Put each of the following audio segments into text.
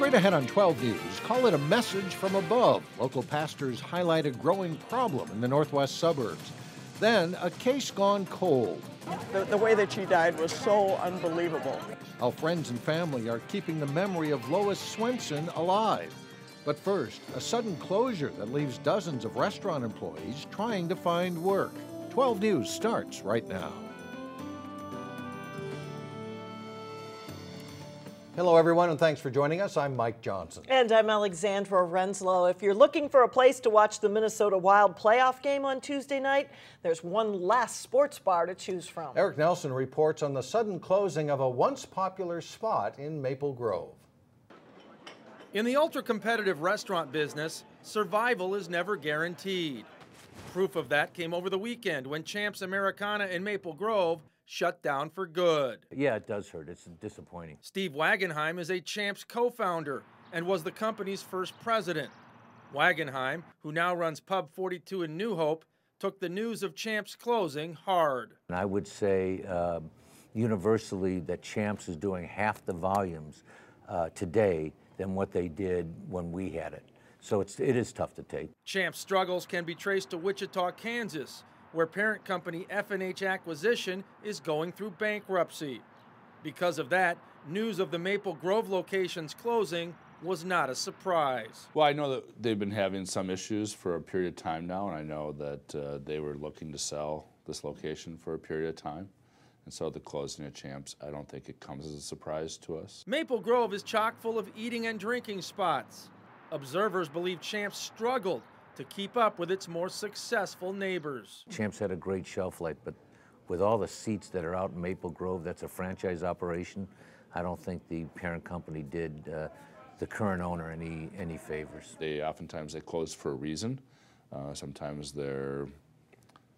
Straight ahead on 12 News, call it a message from above. Local pastors highlight a growing problem in the northwest suburbs. Then, a case gone cold. The way that she died was so unbelievable. How friends and family are keeping the memory of Lois Swenson alive. But first, a sudden closure that leaves dozens of restaurant employees trying to find work. 12 News starts right now. Hello, everyone, and thanks for joining us. I'm Mike Johnson. And I'm Alexandra Renslow. If you're looking for a place to watch the Minnesota Wild playoff game on Tuesday night, there's one less sports bar to choose from. Eric Nelson reports on the sudden closing of a once popular spot in Maple Grove. In the ultra-competitive restaurant business, survival is never guaranteed. Proof of that came over the weekend when Champs Americana in Maple Grove shut down for good. Yeah, it does hurt. It's disappointing. Steve Wagenheim is a Champs co-founder and was the company's first president. Wagenheim, who now runs Pub 42 in New Hope, took the news of Champs closing hard. And I would say universally that Champs is doing half the volumes today than what they did when we had it. So it is tough to take. Champs' struggles can be traced to Wichita, Kansas, where parent company F&H Acquisition is going through bankruptcy. Because of that, news of the Maple Grove location's closing was not a surprise. Well, I know that they've been having some issues for a period of time now, and I know that they were looking to sell this location for a period of time. And so the closing of Champs, I don't think it comes as a surprise to us. Maple Grove is chock full of eating and drinking spots. Observers believe Champs struggled to keep up with its more successful neighbors. Champs had a great shelf life, but with all the seats that are out in Maple Grove, that's a franchise operation. I don't think the parent company did the current owner any favors. Oftentimes they close for a reason. Sometimes they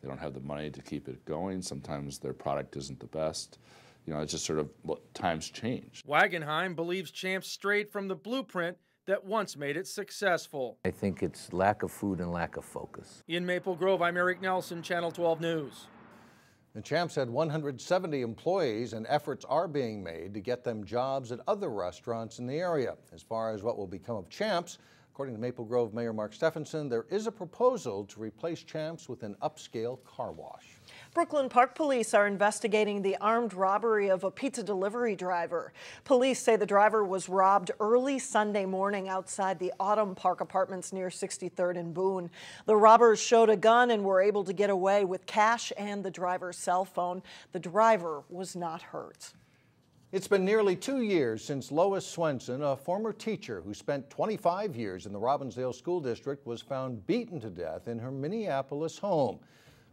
don't have the money to keep it going. Sometimes their product isn't the best. You know, it's just sort of times change. Wagenheim believes Champs strayed from the blueprint that once made it successful. I think it's lack of food and lack of focus. In Maple Grove, I'm Eric Nelson, Channel 12 News. The Champs had 170 employees, and efforts are being made to get them jobs at other restaurants in the area. As far as what will become of Champs, according to Maple Grove Mayor Mark Stephenson, there is a proposal to replace Champs with an upscale car wash. Brooklyn Park Police are investigating the armed robbery of a pizza delivery driver. Police say the driver was robbed early Sunday morning outside the Autumn Park Apartments near 63rd and Boone. The robbers showed a gun and were able to get away with cash and the driver's cell phone. The driver was not hurt. It's been nearly 2 years since Lois Swenson, a former teacher who spent 25 years in the Robbinsdale School District, was found beaten to death in her Minneapolis home.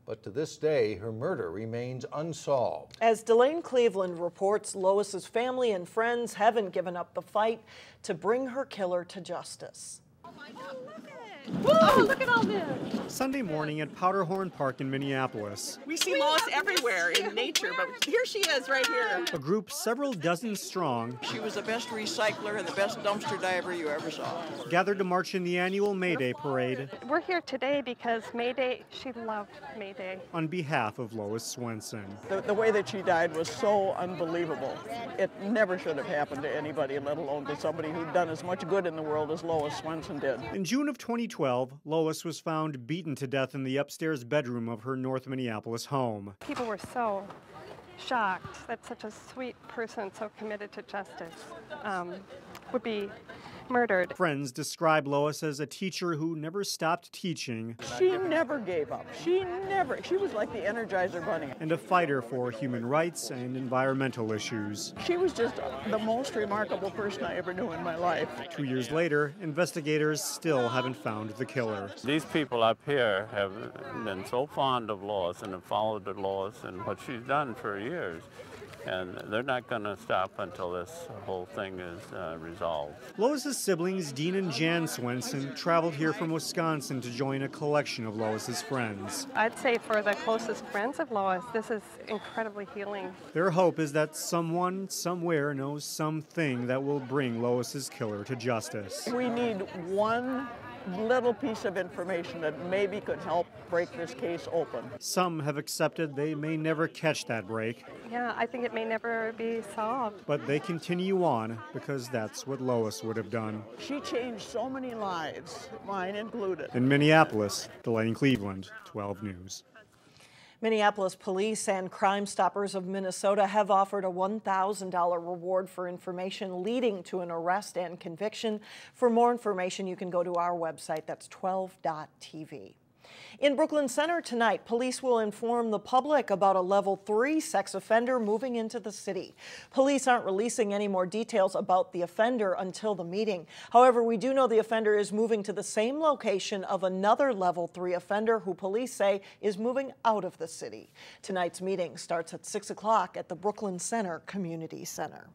But to this day, her murder remains unsolved. As Delane Cleveland reports, Lois's family and friends haven't given up the fight to bring her killer to justice. Oh my God, look at it! Oh, look at all this! Sunday morning at Powderhorn Park in Minneapolis. We see Lois everywhere in nature, but here she is right here. A group several dozen strong. She was the best recycler and the best dumpster diver you ever saw. Gathered to march in the annual May Day parade. We're here today because May Day, she loved May Day. On behalf of Lois Swenson. The way that she died was so unbelievable. It never should have happened to anybody, let alone to somebody who'd done as much good in the world as Lois Swenson did. In June of 2012, Lois was found beaten to death in the upstairs bedroom of her North Minneapolis home. People were so shocked that such a sweet person, so committed to justice, would be murdered. Friends describe Lois as a teacher who never stopped teaching. She never gave up. She was like the Energizer Bunny. And a fighter for human rights and environmental issues. She was just the most remarkable person I ever knew in my life. 2 years later, investigators still haven't found the killer. These people up here have been so fond of Lois and have followed Lois and what she's done for years. And they're not going to stop until this whole thing is resolved. Lois's siblings, Dean and Jan Swenson, traveled here from Wisconsin to join a collection of Lois's friends. I'd say for the closest friends of Lois, this is incredibly healing. Their hope is that someone, somewhere, knows something that will bring Lois's killer to justice. We need one little piece of information that maybe could help break this case open. Some have accepted they may never catch that break, Yeah, I think it may never be solved. but they continue on because that's what Lois would have done. She changed so many lives, mine included. In Minneapolis, Delaney Cleveland, 12 News. Minneapolis police and Crime Stoppers of Minnesota have offered a $1,000 reward for information leading to an arrest and conviction. For more information, you can go to our website. That's 12.tv. In Brooklyn Center tonight, police will inform the public about a level 3 sex offender moving into the city. Police aren't releasing any more details about the offender until the meeting. However, we do know the offender is moving to the same location of another level 3 offender who police say is moving out of the city. Tonight's meeting starts at 6 o'clock at the Brooklyn Center Community Center.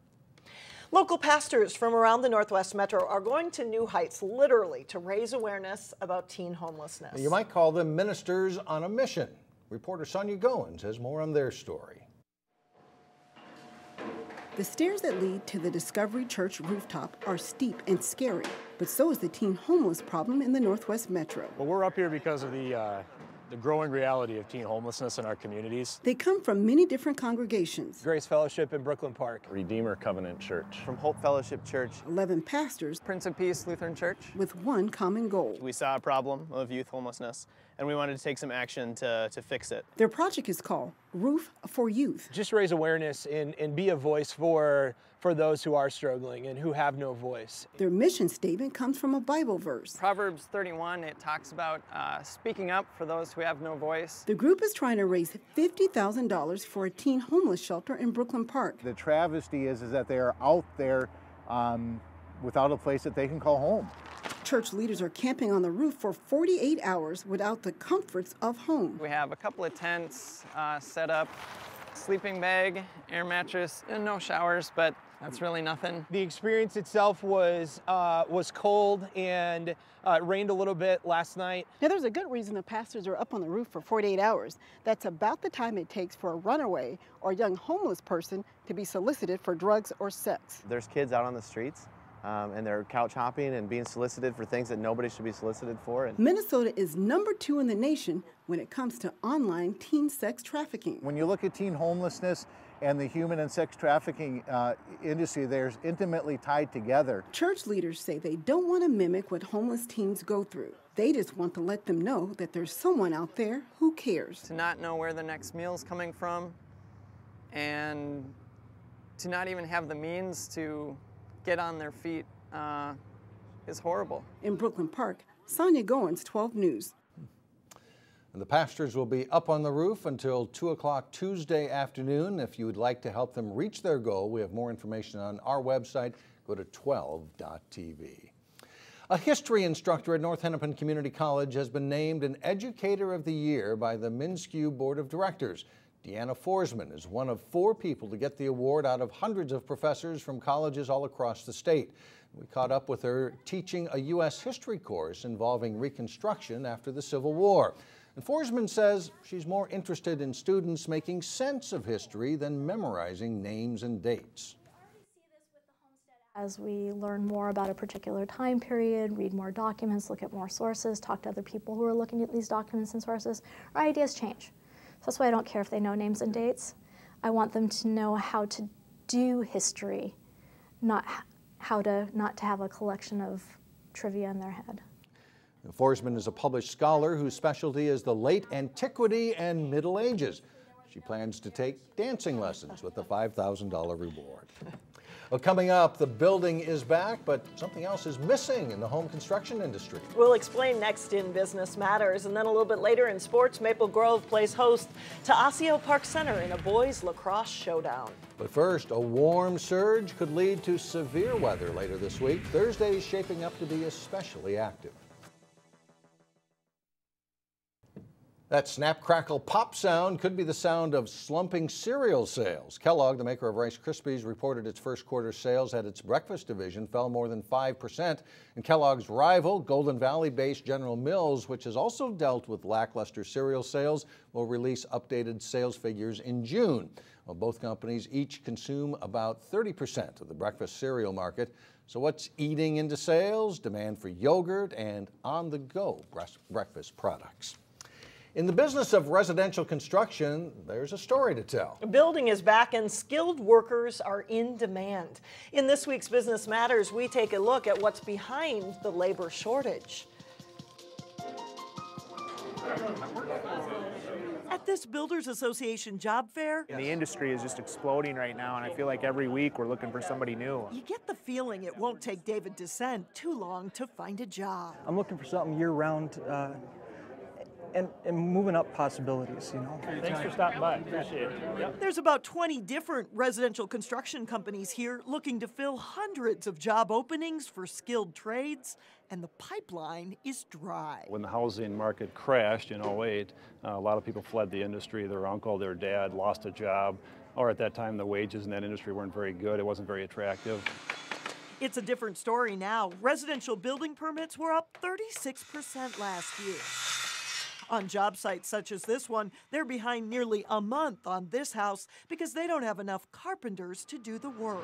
Local pastors from around the Northwest Metro are going to new heights, literally, to raise awareness about teen homelessness. You might call them ministers on a mission. Reporter Sonia Goins has more on their story. The stairs that lead to the Discovery Church rooftop are steep and scary, but so is the teen homeless problem in the Northwest Metro. Well, we're up here because of the growing reality of teen homelessness in our communities. They come from many different congregations. Grace Fellowship in Brooklyn Park. Redeemer Covenant Church. From Hope Fellowship Church. 11 pastors. Prince of Peace Lutheran Church. With one common goal. We saw a problem of youth homelessness, and we wanted to take some action to fix it. Their project is called Roof for Youth. Just raise awareness and be a voice for those who are struggling and who have no voice. Their mission statement comes from a Bible verse. Proverbs 31, it talks about speaking up for those who have no voice. The group is trying to raise $50,000 for a teen homeless shelter in Brooklyn Park. The travesty is that they are out there without a place that they can call home. Church leaders are camping on the roof for 48 hours without the comforts of home. We have a couple of tents set up, sleeping bag, air mattress, and no showers, but that's really nothing. The experience itself was cold and it rained a little bit last night. Now, there's a good reason the pastors are up on the roof for 48 hours. That's about the time it takes for a runaway or young homeless person to be solicited for drugs or sex. There's kids out on the streets. And they're couch hopping and being solicited for things that nobody should be solicited for. Minnesota is #2 in the nation when it comes to online teen sex trafficking. When you look at teen homelessness and the human and sex trafficking industry, they're intimately tied together. Church leaders say they don't want to mimic what homeless teens go through. They just want to let them know that there's someone out there who cares. To not know where the next meal's coming from and to not even have the means to get on their feet is horrible. In Brooklyn Park, Sonia Goins, 12 News. And the pastors will be up on the roof until 2 o'clock Tuesday afternoon. If you would like to help them reach their goal, we have more information on our website. Go to 12.tv. A history instructor at North Hennepin Community College has been named an Educator of the Year by the MnSCU Board of Directors. Deanna Forsman is one of 4 people to get the award out of hundreds of professors from colleges all across the state. We caught up with her teaching a U.S. history course involving Reconstruction after the Civil War. And Forsman says she's more interested in students making sense of history than memorizing names and dates. As we learn more about a particular time period, read more documents, look at more sources, talk to other people who are looking at these documents and sources, our ideas change. So that's why I don't care if they know names and dates. I want them to know how to do history, not to have a collection of trivia in their head. Forsman is a published scholar whose specialty is the late antiquity and Middle Ages. She plans to take dancing lessons with a $5,000 reward. Well, coming up, the building is back, but something else is missing in the home construction industry. We'll explain next in Business Matters, and then a little bit later in sports, Maple Grove plays host to Osseo-Park Center in a boys lacrosse showdown. But first, a warm surge could lead to severe weather later this week. Thursday is shaping up to be especially active. That snap, crackle, pop sound could be the sound of slumping cereal sales. Kellogg, the maker of Rice Krispies, reported its first quarter sales at its breakfast division fell more than 5%. And Kellogg's rival, Golden Valley-based General Mills, which has also dealt with lackluster cereal sales, will release updated sales figures in June. Well, both companies each consume about 30% of the breakfast cereal market. So what's eating into sales? Demand for yogurt and on-the-go breakfast products. In the business of residential construction, there's a story to tell. Building is back and skilled workers are in demand. In this week's Business Matters, we take a look at what's behind the labor shortage. At this Builders Association job fair, the industry is just exploding right now, and I feel like every week we're looking for somebody new. You get the feeling it won't take David Descent too long to find a job. I'm looking for something year-round and moving up possibilities, you know. Thanks for stopping by. Appreciate it. Yep. There's about 20 different residential construction companies here looking to fill hundreds of job openings for skilled trades, and the pipeline is dry. When the housing market crashed in 08, a lot of people fled the industry. Their uncle, their dad lost a job, or at that time the wages in that industry weren't very good. It wasn't very attractive. It's a different story now. Residential building permits were up 36% last year. On job sites such as this one, they're behind nearly a month on this house because they don't have enough carpenters to do the work.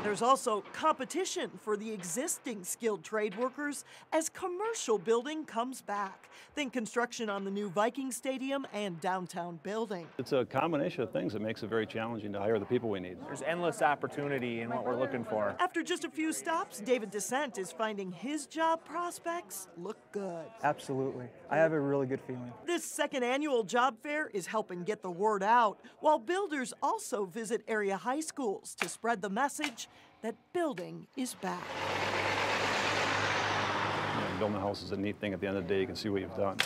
There's also competition for the existing skilled trade workers as commercial building comes back. Think construction on the new Viking Stadium and downtown building. It's a combination of things that makes it very challenging to hire the people we need. There's endless opportunity in what we're looking for. After just a few stops, David Descent is finding his job prospects look good. Absolutely. I have a really good feeling. This second annual job fair is helping get the word out, while builders also visit area high schools to spread the message that building is back. Building a house is a neat thing. At the end of the day, you can see what you've done.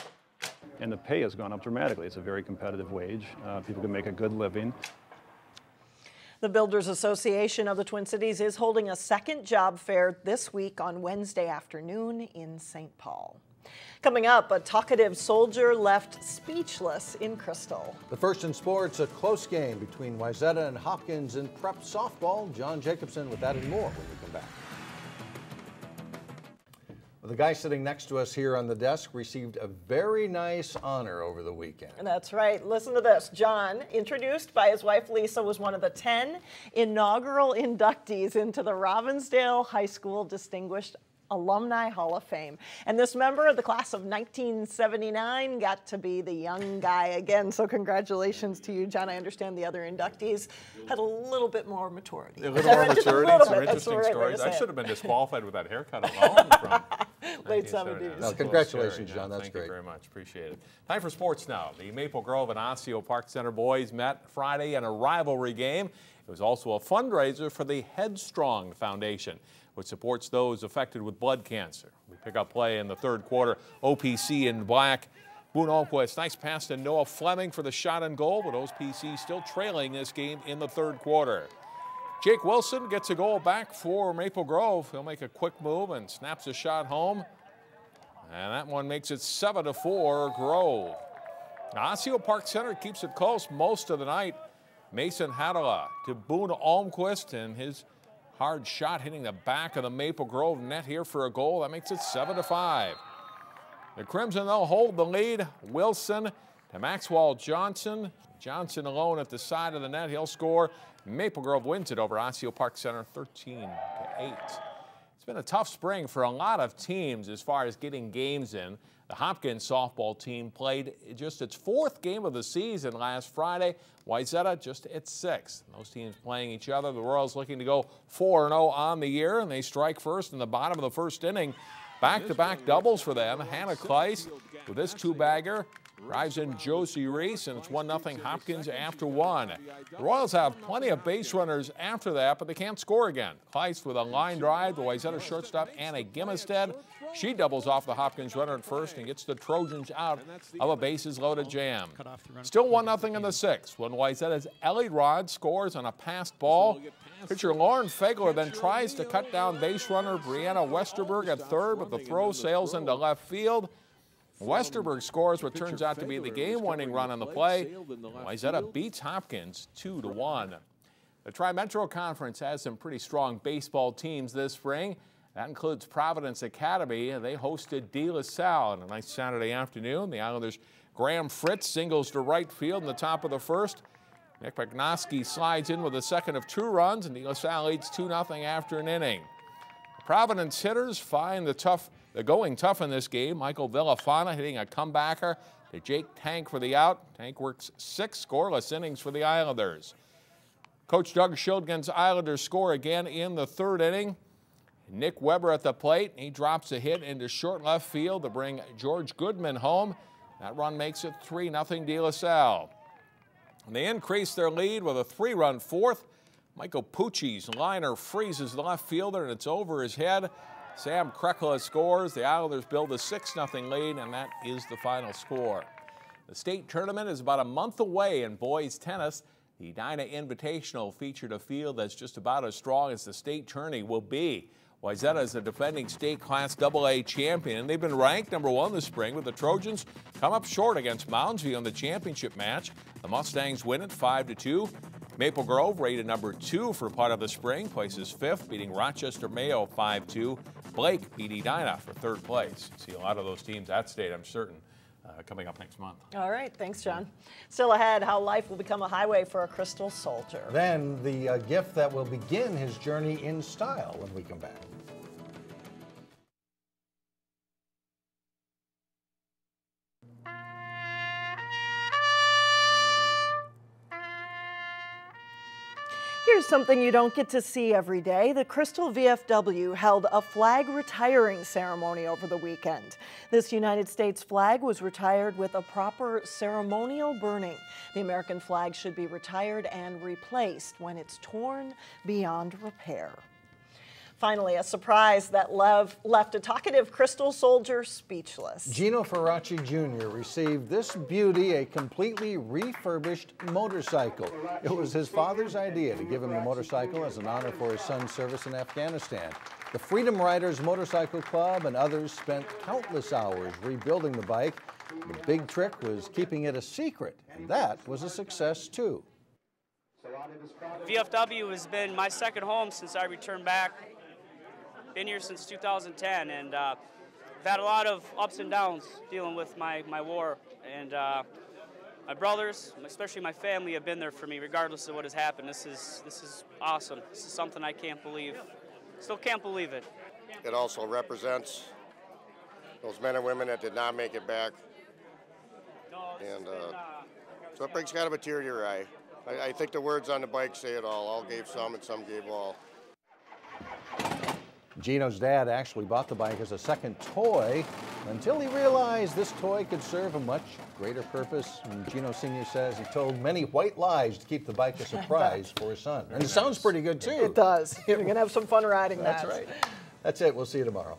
And the pay has gone up dramatically. It's a very competitive wage. People can make a good living. The Builders Association of the Twin Cities is holding a second job fair this week on Wednesday afternoon in St. Paul. Coming up, a talkative soldier left speechless in Crystal. But first in sports, a close game between Wayzata and Hopkins in prep softball. John Jacobson with that and more when we come back. Well, the guy sitting next to us here on the desk received a very nice honor over the weekend. That's right. Listen to this. John, introduced by his wife Lisa, was one of the 10 inaugural inductees into the Robbinsdale High School Distinguished Alumni Hall of Fame. And this member of the class of 1979 got to be the young guy again. So congratulations to you, John. I understand the other inductees had a little bit more maturity. A little more maturity, some interesting stories. I should have been disqualified with that haircut alone from late 70s. No, congratulations, John. That's Thank great. you very much. Appreciate it. Time for sports now. The Maple Grove and Osseo-Park Center boys met Friday in a rivalry game. It was also a fundraiser for the Headstrong Foundation, which supports those affected with blood cancer. We pick up play in the third quarter. OPC in black. Boone Alquist, nice pass to Noah Fleming for the shot and goal, but OPC still trailing this game in the third quarter. Jake Wilson gets a goal back for Maple Grove. He'll make a quick move and snaps a shot home. And that one makes it 7-4 Grove. Now, Osseo-Park Center keeps it close most of the night. Mason Hadala to Boone Almquist, and his hard shot hitting the back of the Maple Grove net here for a goal. That makes it 7-5. The Crimson, they'll hold the lead. Wilson to Maxwell Johnson. Johnson alone at the side of the net. He'll score. Maple Grove wins it over Osseo-Park Center 13-8. It's been a tough spring for a lot of teams as far as getting games in. The Hopkins softball team played just its fourth game of the season last Friday. Wayzata just its sixth. Those teams playing each other. The Royals looking to go 4-0 on the year, and they strike first in the bottom of the first inning. Back-to-back doubles for them. Hannah Kleiss with this two-bagger. Drives in Josie Reese, and it's 1-0 Hopkins after one. The Royals have plenty of base runners after that, but they can't score again. Kleiss with a line drive. The Wayzata shortstop, Anna Gimmestead. She doubles off the Hopkins runner at first and gets the Trojans out of a bases-loaded jam. Still 1-0 in the sixth when Wayzata's Ellie Rod scores on a passed ball. Pitcher Lauren Fegler then tries to cut down base runner Brianna Westerberg at third, but the throw sails into left field. Westerberg scores what turns out to be the game-winning run on the play. Wayzata beats Hopkins 2-1. The Tri-Metro Conference has some pretty strong baseball teams this spring. That includes Providence Academy. They hosted De La Salle on a nice Saturday afternoon. The Islanders' Graham Fritz singles to right field in the top of the first. Nick Magnoski slides in with a second of 2 runs, and De La Salle leads 2-0 after an inning. The Providence hitters find the They're going tough in this game. Michael Villafana hitting a comebacker to Jake Tank for the out. Tank works 6 scoreless innings for the Islanders. Coach Doug Schildgen's Islanders score again in the 3rd inning. Nick Weber at the plate. He drops a hit into short left field to bring George Goodman home. That run makes it 3-0 De La Salle. And they increase their lead with a 3-run 4th. Michael Pucci's liner freezes the left fielder, and it's over his head. Sam Krekla scores. The Islanders build a 6-0 lead, and that is the final score. The state tournament is about a month away in boys tennis. The Edina Invitational featured a field that's just about as strong as the state tourney will be. Wayzata is the defending state class AA champion, and they've been ranked #1 this spring, but the Trojans come up short against Moundsview in the championship match. The Mustangs win it 5-2. Maple Grove, rated #2 for part of the spring, places 5th, beating Rochester Mayo 5-2. Blake beat Edina for 3rd place. See a lot of those teams at state, I'm certain, coming up next month. All right, thanks, John. Still ahead, how life will become a highway for a crystal soldier. Then the gift that will begin his journey in style when we come back. Here's something you don't get to see every day. The Crystal VFW held a flag retiring ceremony over the weekend. This United States flag was retired with a proper ceremonial burning. The American flag should be retired and replaced when it's torn beyond repair. Finally, a surprise that left a talkative crystal soldier speechless. Gino Ferracci Jr. received this beauty, a completely refurbished motorcycle. It was his father's idea to give him the motorcycle as an honor for his son's service in Afghanistan. The Freedom Riders Motorcycle Club and others spent countless hours rebuilding the bike. The big trick was keeping it a secret, and that was a success too. VFW has been my second home since I returned back. Been here since 2010, and I've had a lot of ups and downs dealing with my war, and my brothers, especially my family, have been there for me regardless of what has happened. This is awesome. This is something I can't believe. Still can't believe it. It also represents those men and women that did not make it back, and so it brings kind of a tear to your eye. I think the words on the bike say it all. All gave some and some gave all. Gino's dad actually bought the bike as a second toy until he realized this toy could serve a much greater purpose. And Gino Sr. says he told many white lies to keep the bike a surprise for his son. And it sounds pretty good too. It does. You're going to have some fun riding that. That's right. That's it. We'll see you tomorrow.